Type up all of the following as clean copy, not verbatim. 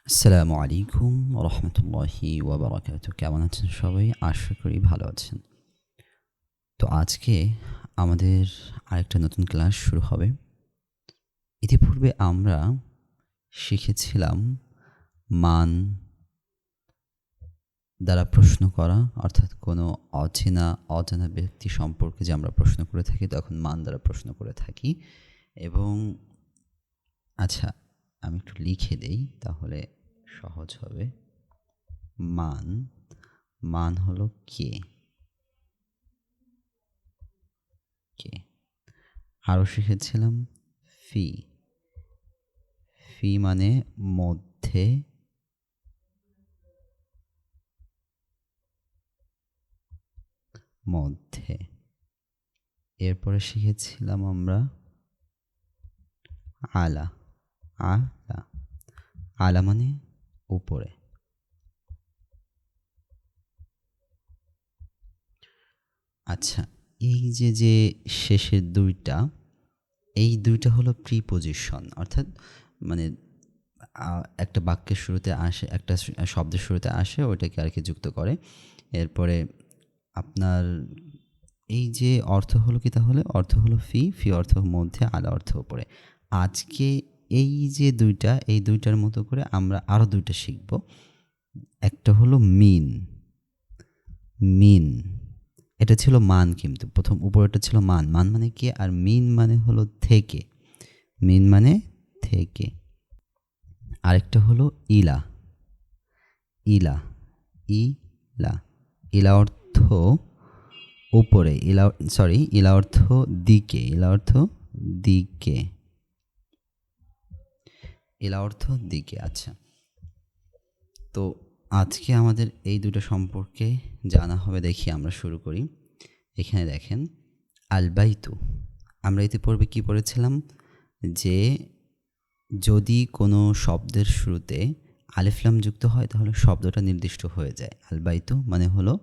আসসালামু আলাইকুম রহমতুল্লাহি ওয়াবারাকাতু। কেমন আছেন সবাই? আশা করি ভালো আছেন। তো আজকে আমাদের আরেকটা নতুন ক্লাস শুরু হবে। ইতিপূর্বে আমরা শিখেছিলাম মান দ্বারা প্রশ্ন করা, অর্থাৎ কোনো অজানা ব্যক্তি সম্পর্কে যে আমরা প্রশ্ন করে থাকি তখন মান দ্বারা প্রশ্ন করে থাকি। এবং আচ্ছা, আমি একটু লিখে দেই তাহলে সহজ হবে। মান মান হলো কে। আরও শিখেছিলাম ফি। ফি মানে মধ্যে, মধ্যে। এরপরে শিখেছিলাম আমরা আলা। আলা আলা মানে উপরে। আচ্ছা, এই যে শেষের দুইটা, এই দুইটা হলো প্রিপোজিশন, অর্থাৎ মানে একটা বাক্যের শুরুতে আসে, একটা শব্দের শুরুতে আসে, ওইটাকে আর কি যুক্ত করে। এরপরে আপনার এই যে অর্থ হলো কি, তাহলে অর্থ হলো ফি, ফি অর্থ মধ্যে, আলা অর্থ উপরে। আজকে এই যে দুইটা, এই দুইটার মতো করে আমরা আরও দুইটা শিখব। একটা হলো মিন। মিন এটা ছিল মান, কিন্তু প্রথম উপরেটা ছিল মান। মান মানে কি? আর মিন মানে হলো থেকে। মিন মানে থেকে। আরেকটা হলো ইলা। ইলা ইলা ইলা অর্থ উপরে, ইলা অর্থ দিকে। ইলা অর্থ দিকে। ইলা অর্থ দিকে। আচ্ছা, তো আজকে আমাদের এই দুটো সম্পর্কে জানা হবে। দেখি আমরা শুরু করি। এখানে দেখেন আলবাইতু। আমরা ইতিপূর্বে কি পড়েছিলাম যে যদি কোনো শব্দের শুরুতে আলিফ লাম যুক্ত হয় তাহলে শব্দটা নির্দিষ্ট হয়ে যায়। আলবাইতু মানে হলো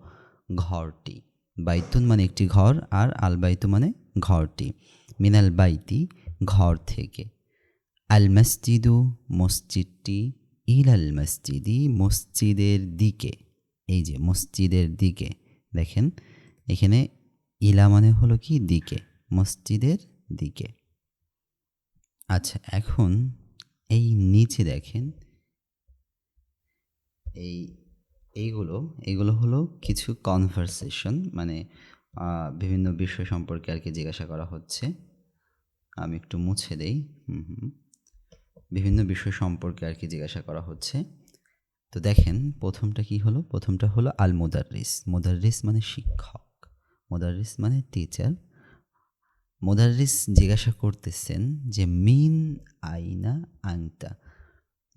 ঘরটি। বাইতুন মানে একটি ঘর, আর আলবাইতু মানে ঘরটি। মিনাল বাইতি ঘর থেকে। আল মসজিদু মসজিদটি। ইলাল মসজিদি মসজিদের দিকে। এই যে মসজিদের দিকে, দেখেন এখানে ইলা মানে হলো কি দিকে, মসজিদের দিকে। আচ্ছা, এখন এই নিচে দেখেন এই এইগুলো এইগুলো হলো কিছু কনভারসেশন, মানে বিভিন্ন বিষয় সম্পর্কে আর কি জিজ্ঞাসা করা হচ্ছে। আমি একটু মুছে দেই। বিভিন্ন বিষয় সম্পর্কে আর কি জিজ্ঞাসা করা হচ্ছে। তো দেখেন প্রথমটা কি হলো? প্রথমটা হলো আল মুদাররিস। মুদাররিস মানে শিক্ষক, মুদাররিস মানে টিচার। মুদাররিস জিজ্ঞাসা করতেছেন যে মিন আইনা আংতা।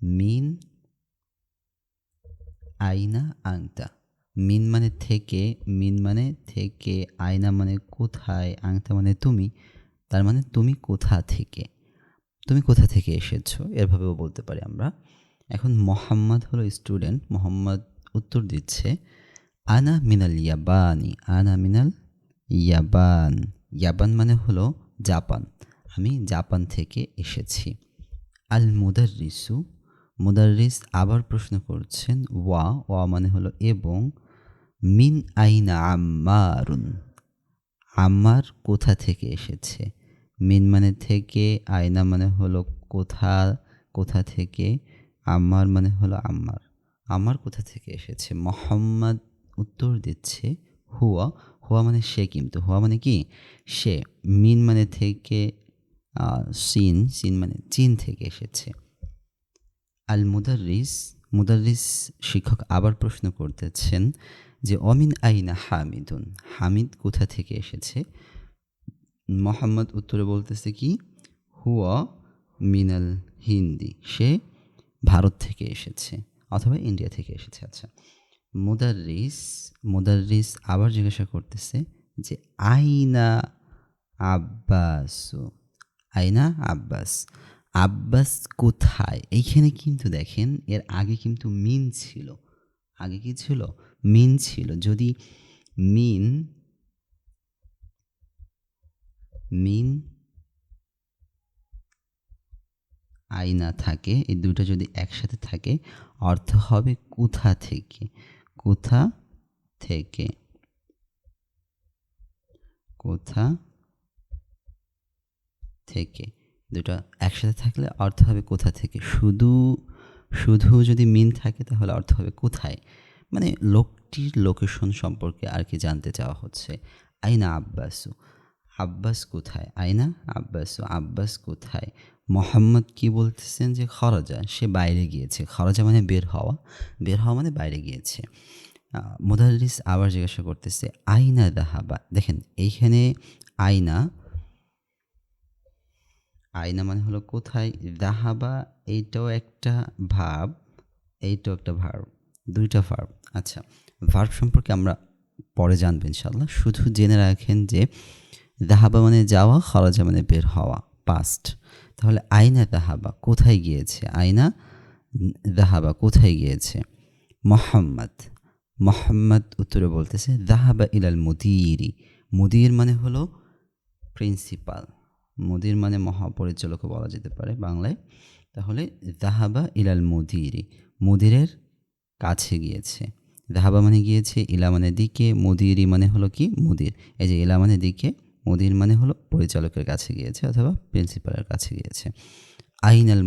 মিন আইনা আংতা। মিন মানে থেকে, মিন মানে থেকে, আইনা মানে কোথায়, আংতা মানে তুমি। তার মানে তুমি কোথা থেকে, তুমি কোথা থেকে এসেছো, এভাবেও বলতে পারি আমরা। এখন মোহাম্মদ হলো স্টুডেন্ট। মোহাম্মদ উত্তর দিচ্ছে আনা মিনাল ইয়াবানি। আনা মিনাল ইয়াবান। ইয়াবান মানে হলো জাপান। আমি জাপান থেকে এসেছি। আল মুদাররিসু। মুদাররিস আবার প্রশ্ন করছেন ওয়া মানে হলো এবং। মিন আইনা আম্মারুন। আম্মার কোথা থেকে এসেছে। মিন মানে থেকে, আয়না মানে হলো কোথা, কোথা থেকে। আম্মার মানে হলো আম্মার, আম্মার কোথা থেকে এসেছে। মোহাম্মদ উত্তর দিচ্ছে হুয়া। হুয়া মানে সে, কিন্তু হুয়া মানে কি? সে। মিন মানে থেকে, সিন, সিন মানে চীন থেকে এসেছে। আল মুদাররিস। মুদাররিস শিক্ষক আবার প্রশ্ন করতেছেন যে অমিন আইনা হামিদুন। হামিদ কোথা থেকে এসেছে। মোহাম্মদ উত্তরে বলতেছে কি হুয়া মিনাল হিন্দি। সে ভারত থেকে এসেছে অথবা ইন্ডিয়া থেকে এসেছে। আচ্ছা, মুদাররিস। মুদাররিস আবার জিজ্ঞাসা করতেছে যে আইনা আব্বাসু। আইনা আব্বাস। আব্বাস কোথায়। এইখানে কিন্তু দেখেন এর আগে কিন্তু মিন ছিল। আগে কি ছিল? মিন ছিল। যদি মিন মিন আয়না থাকে, এই দুটো যদি একসাথে থাকে অর্থ হবে কোথা থেকে। কোথা থেকে, কোথা থেকে, দুটো একসাথে থাকলে অর্থ হবে কোথা থেকে। শুধু শুধু যদি মিন থাকে তাহলে অর্থ হবে কোথায়, মানে লোকটির লোকেশন সম্পর্কে আর কি জানতে চাওয়া হচ্ছে। আইনা আব্বাসু, আব্বাস কোথায়, আইনা আব্বাসু, আব্বাস কোথায়। মোহাম্মদ কি বলতেছেন যে খরজা, সে বাইরে গিয়েছে। খরজা মানে বের হওয়া, বের হওয়া মানে বাইরে গিয়েছে। মুদারিস আবার জিজ্ঞাসা করতেছে আইনা দাহাবা। দেখেন এইখানে আইনা, আয়না মানে হলো কোথায়, দাহাবা এইটাও একটা ভার্ব, এইটাও একটা ভার্ব, দুইটা ভার্ব। আচ্ছা, ভার্ব সম্পর্কে আমরা পরে জানবো ইনশাল্লাহ। শুধু জেনে রাখেন যে দাহাবা মানে যাওয়া, খরাজা মানে বের হওয়া, পাস্ট। তাহলে আয়না দাহাবা, কোথায় গিয়েছে, আয়না দাহাবা কোথায় গিয়েছে। মোহাম্মদ, মোহাম্মদ উত্তরে বলতেছে দাহাবা ইলাল মুদিরি। মুদির মানে হলো প্রিন্সিপাল, মুদির মানে মহাপরিচালকও বলা যেতে পারে বাংলায়। তাহলে দাহাবা ইলাল মুদিরি, মুদিরের কাছে গিয়েছে। দাহাবা মানে গিয়েছে, ইলা মানে দিকে, মুদিরি মানে হলো কি মুদির। এই যে ইলা মানে দিকে, মুদির মানে হলো পরিচালকের কাছে গিয়েছে অথবা প্রিন্সিপালের কাছে গিয়েছে। আইনাল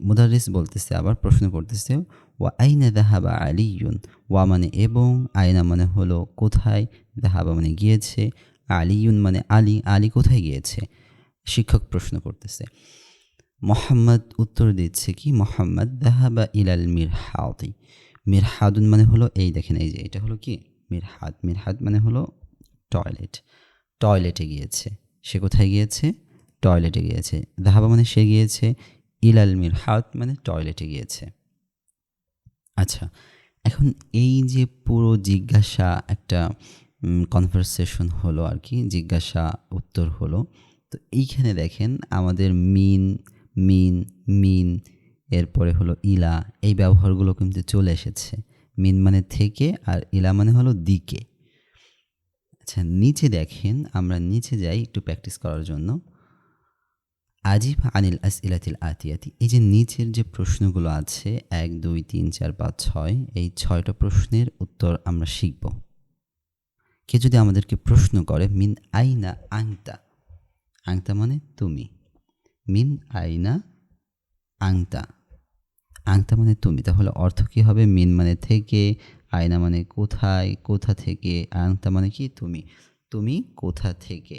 মুদারিস বলতেছে, আবার প্রশ্ন করতেছে ওয়া আইনা দাহাবা আলিউন। ওয়া মানে এবং, আইনা মানে হলো কোথায়, দাহাবা মানে গিয়েছে, আলিউন মানে আলী, আলী কোথায় গিয়েছে। শিক্ষক প্রশ্ন করতেছে। মোহাম্মদ উত্তর দিচ্ছে কি, মোহাম্মদ দাহাবা ইলাল মিরহাদি। মিরহাদুন মানে হলো এই দেখেন, এই যে এটা হলো কি মিরহাদ, মিরহাদ মানে হলো টয়লেট, টয়লেটে গিয়েছে। সে কোথায় গিয়েছে, টয়লেটে গিয়েছে। দাহাবা মানে সে গিয়েছে, ইলাল মিরহাদ মানে টয়লেটে গিয়েছে। আচ্ছা, এখন এই যে পুরো জিজ্ঞাসা একটা কনভারসেশন হলো আর কি, জিজ্ঞাসা উত্তর হলো। তো এইখানে দেখেন আমাদের মিন, মিন, মিন, এরপরে হলো ইলা, এই ব্যবহারগুলো কিন্তু চলে এসেছে। মিন মানে থেকে আর ইলা মানে হলো দিকে। আচ্ছা, নিচে দেখেন, আমরা নিচে যাই একটু প্র্যাকটিস করার জন্য। আজিব আনিল আসইলাতিল আতিয়াতি, এই যে নিচের যে প্রশ্নগুলো আছে 1 2 3 4 5 6, এই 6টা প্রশ্নের উত্তর আমরা শিখব। কে যদি আমাদেরকে প্রশ্ন করে মিন আইনা আংতা, আংতা মানে তুমি, মিন আইনা আংতা, আংতা মানে তুমি, তাহলে অর্থ কী হবে, মিন মানে থেকে, আয়না মানে কোথায়, কোথা থেকে, আংতা মানে কি তুমি, তুমি কোথা থেকে।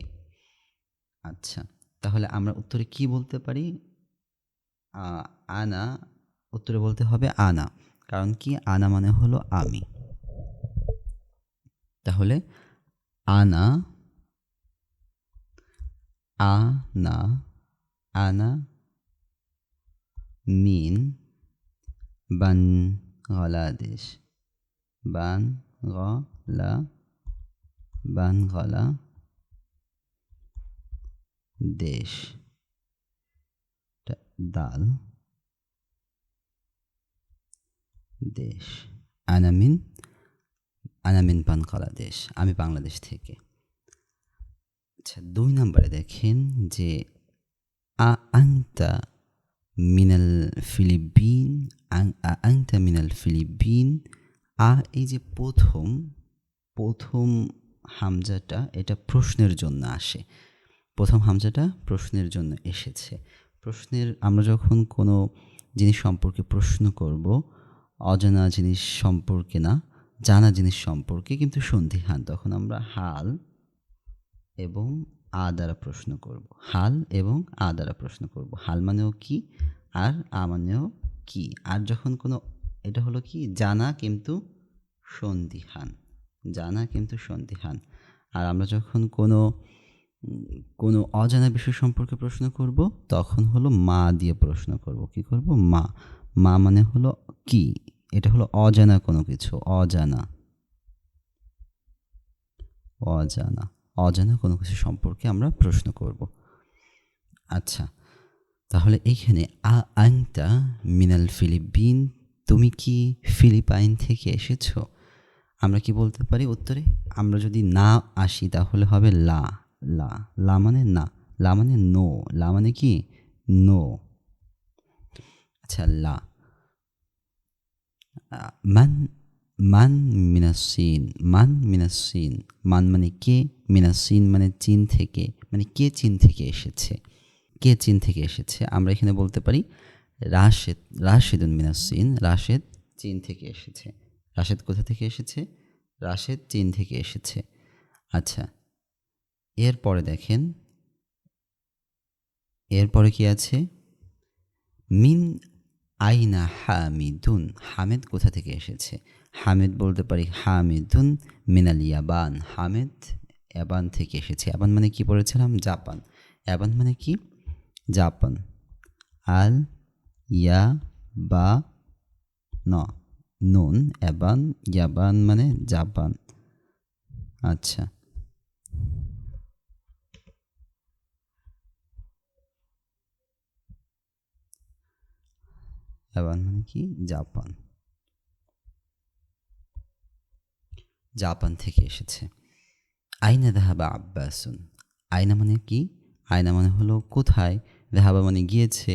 আচ্ছা, তাহলে আমরা উত্তরে কি বলতে পারি, আনা, উত্তরে বলতে হবে আনা, কারণ কি আনা মানে হলো আমি। তাহলে আনা, আনা, আনা মিন বাংলাদেশ, বাংলাদেশ, দাল দেশ, আনামিন, আনামিন বাংলাদেশ, আমি বাংলাদেশ থেকে। আচ্ছা, 2 নম্বরে দেখেন যে আংতা মিনাল ফিলিপিন, আংতা মিনাল ফিলিপিন। এই যে প্রথম প্রথম হামজাটা, এটা প্রশ্নের জন্য আসে, প্রথম হামজাটা প্রশ্নের জন্য এসেছে। প্রশ্নের, আমরা যখন কোনো জিনিস সম্পর্কে প্রশ্ন করব, অজানা জিনিস সম্পর্কে না, জানা জিনিস সম্পর্কে কিন্তু সন্দিহান, তখন আমরা হাল এবং দ্বারা প্রশ্ন করব, হাল এবং দ্বারা প্রশ্ন করব। হাল মানেও কি আর মানেও কি। আর যখন কোনো, এটা হলো কি জানা কিন্তু সন্দিহান, জানা কিন্তু সন্দিহান। আর আমরা যখন কোনো অজানা বিষয় সম্পর্কে প্রশ্ন করব, তখন হলো মা দিয়ে প্রশ্ন করব। কি করব, মা, মা মানে হলো কি, এটা হলো অজানা কোনো কিছু, অজানা, অজানা, অজানা কোনো কিছু সম্পর্কে আমরা প্রশ্ন করব। আচ্ছা, তাহলে এইখানে আংতা মিনাল ফিলিপিন, তুমি কি ফিলিপাইন থেকে এসেছো। আমরা কি বলতে পারি উত্তরে, আমরা যদি না আসি তাহলে হবে লা, লা, লা মানে না, লা মানে নো, লা মানে কি নো। আচ্ছা লা। মান মান মিনাসিন, মান মিনাসিন, মান মানে কে, মিনাসিন মানে চীন থেকে, মানে কে চীন থেকে এসেছে, কে চীন থেকে এসেছে। আমরা এখানে বলতে পারি রাশেদ, রাশেদুন মিনাসিন, রাশেদ চীন থেকে এসেছে। রাশেদ কোথা থেকে এসেছে? রাশেদ চীন থেকে এসেছে। আচ্ছা, এরপরে দেখেন, এরপরে কি আছে? মিন আইনা হামিদুন, হামেদ কোথা থেকে এসেছে? হামেদ বলতে পারি হামিদুন মিনাল ইয়াবান, হামেদ ইয়াবান থেকে এসেছে। ইয়াবান মানে কি পড়েছিলাম? জাপান। ইয়াবান মানে কি? জাপান। আল ইয়া বা ন, নুন, ইয়াবান, ইয়াবান মানে জাপান। আচ্ছা, ইয়াবান মানে কি? জাপান, জাপান থেকে এসেছে। আইনা দাহাবা আব্বাসুন, আইনা মানে কি? আইনা মানে হলো কোথায়, দাহাবা মানে গিয়েছে,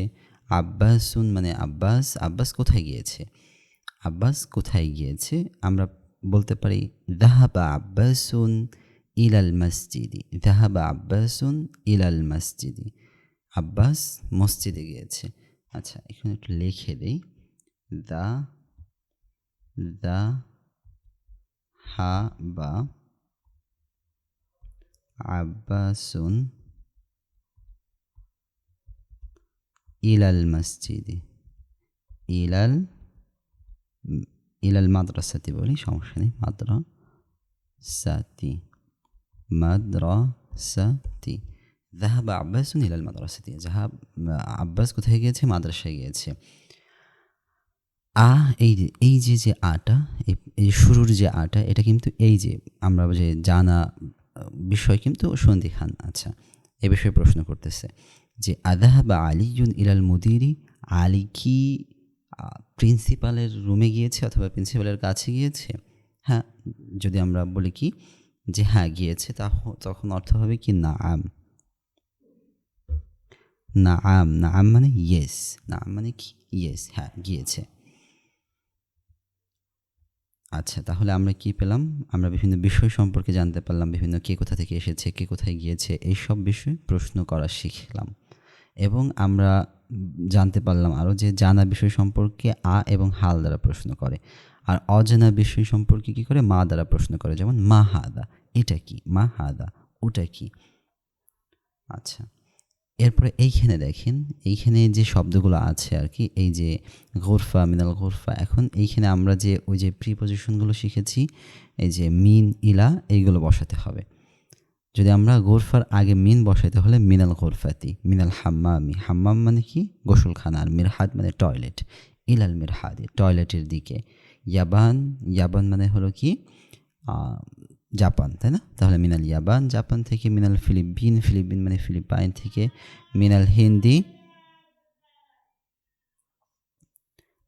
আব্বাসুন মানে আব্বাস, আব্বাস কোথায় গিয়েছে? আব্বাস কোথায় গিয়েছে? আমরা বলতে পারি দাহাবা আব্বাসুন ইলাল মসজিদি, দাহাবা আব্বাসুন ইলাল মসজিদি, আব্বাস মসজিদে গিয়েছে। আচ্ছা, এখানে একটু লিখে দিই, দা দা হা বা আব্বাসুন ইলাল মসজিদি, ইলাল ইলাল মাদ্রাসাতি বলি, সমস্যা নেই, মাদ্রাসাতি, মাদ্রাসাতি, যাহাবা আব্বাসুন ইলাল মাদ্রাসাতি, আব্বাস কোথায় গিয়েছে? মাদ্রাসায় গিয়েছে। এই যে যে আটা, এই শুরুর যে আটা, এটা কিন্তু এই যে আমরা যে জানা বিষয় কিন্তু সন্ধিখান। আচ্ছা, এ বিষয়ে প্রশ্ন করতেছে যে আদাহাবা আলিউন ইলাল মুদিরি, আলী কি প্রিন্সিপালের রুমে গিয়েছে অথবা প্রিন্সিপালের কাছে গিয়েছে? হ্যাঁ, যদি আমরা বলি কি যে হ্যাঁ গিয়েছে, তখন অর্থ হবে কি নাআম, নাআম, নাআম মানে ইয়েস, নাআম মানে কি? ইয়েস, হ্যাঁ গিয়েছে। আচ্ছা, তাহলে আমরা কি পেলাম? আমরা বিভিন্ন বিষয় সম্পর্কে জানতে পারলাম, বিভিন্ন কে কোথা থেকে এসেছে, কে কোথায় গিয়েছে, এইসব বিষয়ে প্রশ্ন করা শিখলাম। এবং আমরা জানতে পারলাম আরও যে জানা বিষয় সম্পর্কে আ এবং হাল দ্বারা প্রশ্ন করে, আর অজানা বিষয় সম্পর্কে কী করে? মা দ্বারা প্রশ্ন করে। যেমন মা হাদা, এটা কি? মা হাদা, ওটা কি? আচ্ছা, এরপরে এইখানে দেখেন, এইখানে যে শব্দগুলো আছে আর কি, এই যে গোরফা, মিনাল গোরফা, এখন এইখানে আমরা যে ওই যে প্রিপজিশনগুলো শিখেছি, এই যে মিন, ইলা, এইগুলো বসাতে হবে। যদি আমরা গোরফার আগে মিন বসাইতে হলে মিনাল গোরফাতি, মিনাল হাম্মামি, হাম্মাম মানে কি? গোসলখানা, আর মিরহাদ মানে টয়লেট, ইলাল মিরহাদি, টয়লেটের দিকে। ইয়াবান, ইয়াবান মানে হলো কি? জাপান, তাই না? তাহলে মিনাল ইয়াবান, জাপান থেকে। মিনাল ফিলিপিন, ফিলিপিন মানে ফিলিপাইন থেকে। মিনাল হিন্দি,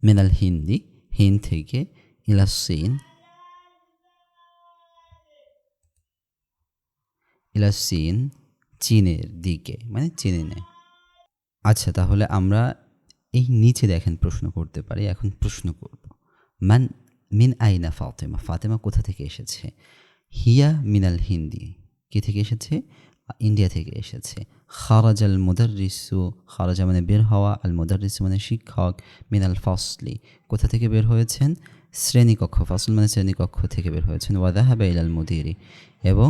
মিনাল হিন্দি, হিন্দ থেকে। ইলা চীন, ইলা চীন, চীনের দিকে, মানে চীনে। আচ্ছা, তাহলে আমরা এই নিচে দেখেন প্রশ্ন করতে পারি। এখন প্রশ্ন করব, মান মিন আইনা ফাতেমা, ফাতেমা কোথা থেকে এসেছে? হিয়া মিনাল হিন্দি, কি থেকে এসেছে? ইন্ডিয়া থেকে এসেছে। খারাজাল মুদাররিসু, খারাজা মানে বের হওয়া, আল মুদাররিসু মানে শিক্ষক, মিনাল ফসলি, কোথা থেকে বের হয়েছেন? শ্রেণীকক্ষ, ফসল মানে শ্রেণীকক্ষ থেকে বের হয়েছেন। ওয়াদাহাবা ইলাল মুদিরি, এবং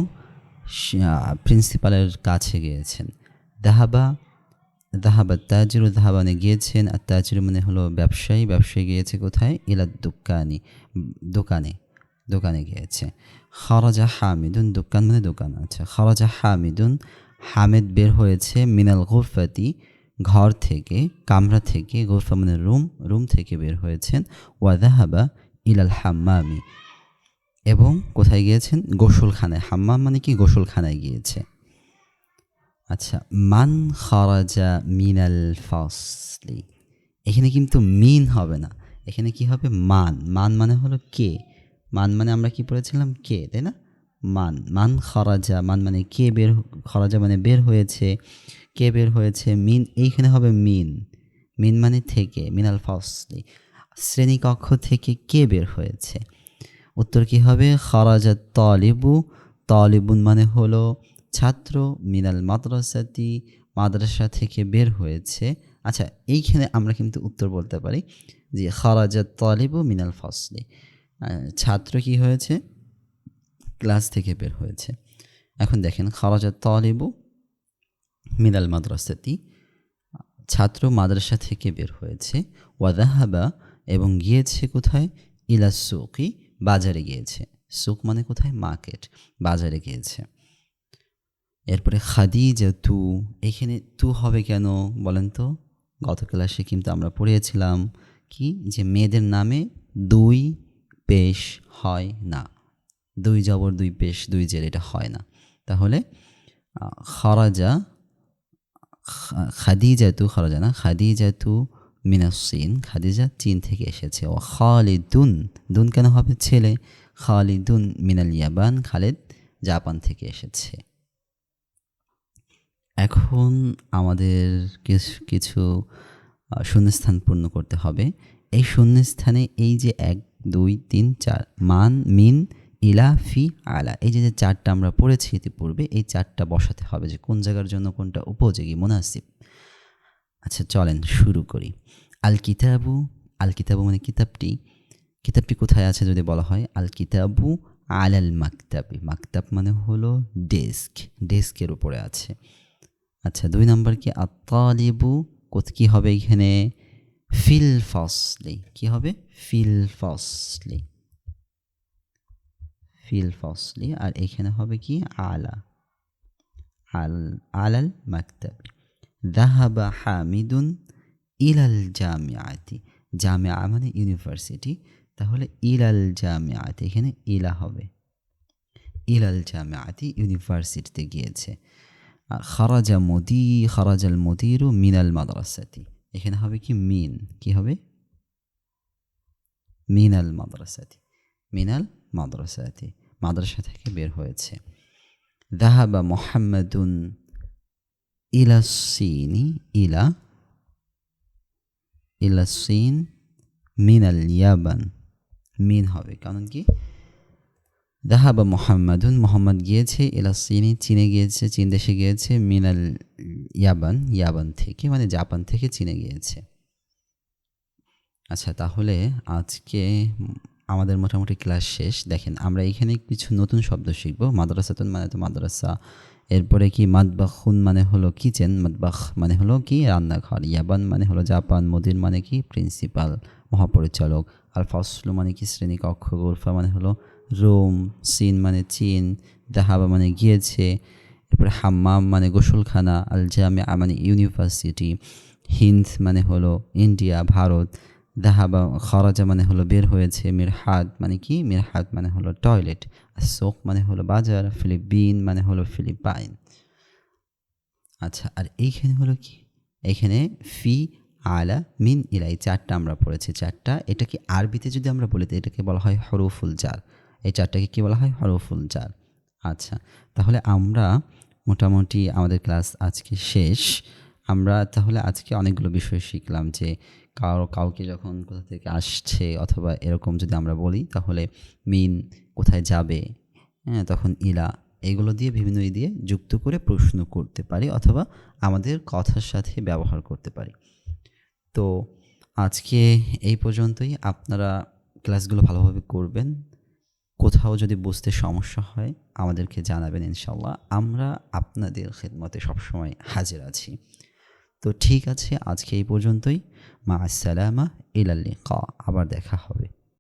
প্রিন্সিপালের কাছে গিয়েছেন। দাহাবা, দাহাবা তাজিরু, দাহাবা মানে গিয়েছেন, আর তাজিরু মানে হলো ব্যবসায়ী, ব্যবসায়ী গিয়েছে কোথায়? ইলা দোকানি, দোকানে, দোকানে গিয়েছে। খারাজা হামিদুন, দোকান মানে দোকান। আচ্ছা, খারাজা হামিদুন, হামিদ বের হয়েছে, মিনাল গুরফাতি, ঘর থেকে, কামরা থেকে, গুরফা মানে রুম, রুম থেকে বের হয়েছেন। ওয়াদাহাবা ইলাল হাম্মামি, এবং কোথায় গিয়েছেন? গোসলখানায়। হাম্মাম মানে কি? গোসলখানায় গিয়েছে। আচ্ছা, মান খারাজা মিনাল ফাসলি, এখানে কিন্তু মিন হবে না, এখানে কি হবে? মান, মান মানে হলো কে, মান মানে আমরা কি পড়েছিলাম? কে, তাই না? মান, মান খারাজা, মান মানে কে খারাজা মানে বের হয়েছে, কে বের হয়েছে। মিন, এইখানে হবে মিন, মিন মানে থেকে, মিনাল ফাসলি শ্রেণীকক্ষ থেকে কে বের হয়েছে? উত্তর কি হবে? খারাজাত তালিবু, তালিবুন মানে হলো ছাত্র, মিনাল মাদ্রাসাতি মাদ্রাসা থেকে বের হয়েছে। আচ্ছা, এইখানে আমরা কিন্তু উত্তর বলতে পারি যে খারাজাত তালিবু মিনাল ফাসলি, ছাত্র কি হয়েছে? ক্লাস থেকে বের হয়েছে। এখন দেখেন খারাজাত তালিবু মিনাল মাদ্রাসাতি, ছাত্র মাদ্রাসা থেকে বের হয়েছে। ওয়াদাহাবা এবং গিয়েছে কোথায়? ইলা সুকি, বাজারে গিয়েছে। সুক মানে কোথায়? মার্কেট, বাজারে গিয়েছে। এরপরে খাদিজা তু, এখানে তু হবে কেন বলেন তো? গত ক্লাসে কিন্তু আমরা পড়িয়েছিলাম কি, যে মেয়েদের নামে দুই পেশ হয় না, দুই জবর দুই পেশ দুই জের, এটা হয় না। তাহলে খরাজা, খাদিজা তু, খরাজা না, খাদিজা তু মিনাস চীন, খাদিজা চীন থেকে এসেছে। ও খালিদুন, দুন কেন হবে? ছেলে। খালিদুন মিনাল ইয়াবান, খালেদ জাপান থেকে এসেছে। এখন আমাদের কিছু শূন্যস্থান পূর্ণ করতে হবে। এই শূন্যস্থানে এই যে 1 2 3 4 মান, মিন, ইলা, ফি, আলা, এই যে চারটা আমরা পড়েছি ইতিপূর্বে, এই চারটা বসাতে হবে যে কোন জায়গার জন্য কোনটা উপযোগী, মুনাসিব। আচ্ছা চলেন শুরু করি। আল কিতাবু, আল কিতাবু মানে কিতাবটি, কিতাবটি কোথায় আছে যদি বলা হয়? আল কিতাবু আলাল মাকতাবি, মাকতাব মানে হলো ডেস্ক, ডেস্কের উপরে আছে। আচ্ছা 2 নাম্বার কি? আত-তালিবু, কি হবে এখানে? ফিল ফাসলি, কি হবে? Feel ফাসলি, feel ফাসলি। আর এখানে হবে কি? আলা, আলাল মাকতাবি। যাহাবা হামিদুন ইলাল জামিআতি, জামিআ মানে ইউনিভার্সিটি, তাহলে ইলাল জামিআতি, এখানে ইলা হবে, ইলাল জামিআতি ইউনিভার্সিটিতে গিয়েছে। খারাজাল মুদিরু মিনাল মাদ্রাসাতি, এখানে হবে কি? মিন, কি হবে? মিনাল মাদ্রাসাতি, মিনাল মাদ্রাসাতি, মাদ্রাসা থেকে বের হয়েছে। যাহাবা মুহাম্মাদুন ইলা সিনি, ইলা সিন মিনাল ইয়াবান, মিন হবে, কারণ কি? যাহাবা মুহাম্মাদুন, মোহাম্মদ গিয়েছে, ইলা সিনি চীনে গিয়েছে, চীন দেশে গিয়েছে, মিনাল ইয়াবান, ইয়াবান থেকে মানে জাপান থেকে চীনে গিয়েছে। আচ্ছা তাহলে আজকে আমাদের মোটামুটি ক্লাস শেষ। দেখেন আমরা এখানে কিছু নতুন শব্দ শিখব। মাদ্রাসাতুন মানে তো মাদ্রাসা, এরপরে কি? মাতবাখুন মানে হলো কিচেন, মাতবাখ মানে হলো কি? রান্নাঘর। ইয়াবান মানে হলো জাপান, মুদির মানে কি? প্রিন্সিপাল, মহাপরিচালক। আল ফাসলু মানে কি? শ্রেণীকক্ষ। গুরফা মানে হলো রুম। সিন মানে চীন। যাহাবা মানে গিয়েছে। এরপরে হাম্মাম মানে গোসলখানা। আল জামিআ মানে ইউনিভার্সিটি। হিন্দ মানে হলো ইন্ডিয়া, ভারত। যাহাবা, খরাজা মানে হলো বের হয়েছে। মিরহাদ মানে কি? মিরহাদ মানে হলো টয়লেট। সুক মানে হলো বাজার। ফিলিপিন মানে হলো ফিলিপাইন। আচ্ছা আর এইখানে হলো কি? এখানে ফি, আলা, মিন, ইলা, এই চারটা আমরা পড়েছি। চারটা, এটাকে আরবিতে যদি আমরা বলি তো এটাকে বলা হয় হরফুল জার। এই চারটাকে কি বলা হয়? হরফুল জার। আচ্ছা তাহলে আমরা মোটামুটি আমাদের ক্লাস আজকে শেষ। আমরা তাহলে আজকে অনেকগুলো বিষয় শিখলাম, যে কাউকে যখন কোথা থেকে আসছে অথবা এরকম যদি আমরা বলি তাহলে মিন, কোথায় যাবে, হ্যাঁ তখন ইলা, এগুলো দিয়ে বিভিন্ন দিয়ে যুক্ত করে প্রশ্ন করতে পারি অথবা আমাদের কথার সাথে ব্যবহার করতে পারি। তো আজকে এই পর্যন্তই। আপনারা ক্লাসগুলো ভালোভাবে করবেন। কোথাও যদি বুঝতে সমস্যা হয় আমাদেরকে জানাবেন, ইনশাল্লাহ আমরা আপনাদের খেদমতে সবসময় হাজির আছি। তো ঠিক আছে, আজকে এই পর্যন্তই। মা আসসালামা, ইলাল লিকা, আবার দেখা হবে।